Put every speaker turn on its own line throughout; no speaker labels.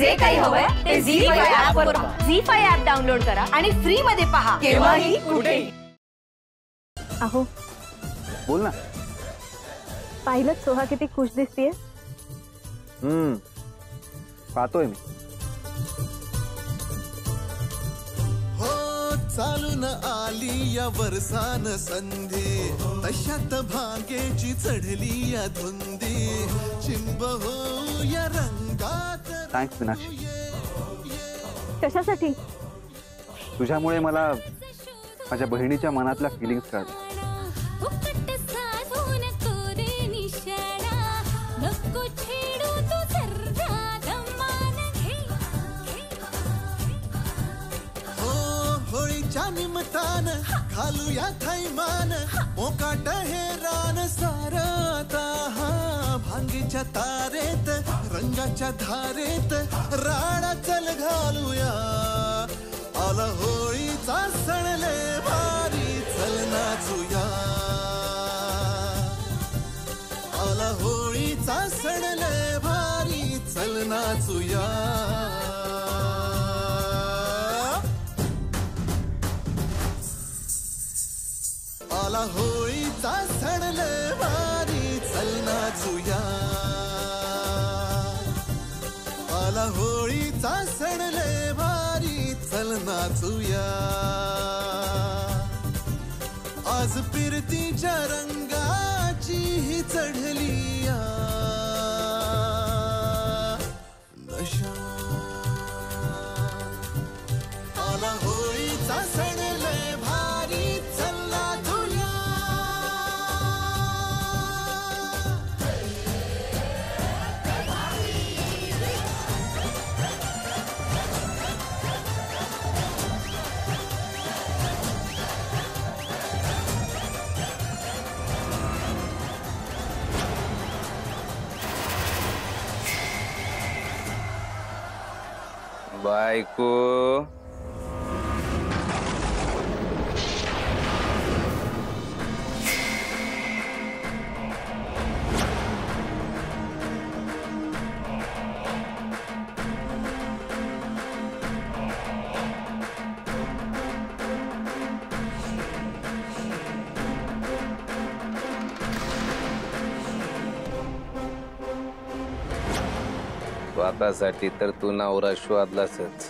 जे काही हवंय ते झी5 ऍप वर पहा.
झी5 ऍप डाउनलोड करा आणि फ्री मध्ये पहा
केव्हाही कुठेही.
अहो
बोल ना.
पाहिलं सोहा किती खुश दिसतीये.
पाहतोय मी.
चालून आली या वर्षान संधी, तशात भाग्याची चढली या धुंदी. चिंब हो या रंगात.
थँक्स मीनाक्षी.
कशासाठी?
तुझ्यामुळे मला माझ्या बहिणीच्या मनातल्या फिलिंग्स कळल्या.
निमतान घालूया थैमान, मोकाट हे रान सारता. भांगीच्या तारेत रंगाच्या धारेत राडा चल घालूया. आला होळीचा सण लय भारी चल नाचूया. आला होळीचा सण लय भारी चल नाचूया. आला होळीचा सण लय भारी चल नाचूया. आला होळीचा सण लय भारी चल नाचूया. आज फिरतीच्या रंगाची ही चढली नशा. आला होळीचा सण लय भारी चल नाचूया.
बायको स्वतःसाठी तर तू नवरा शोधलासच,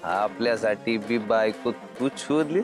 आपल्यासाठी बी बायको तू शोधली.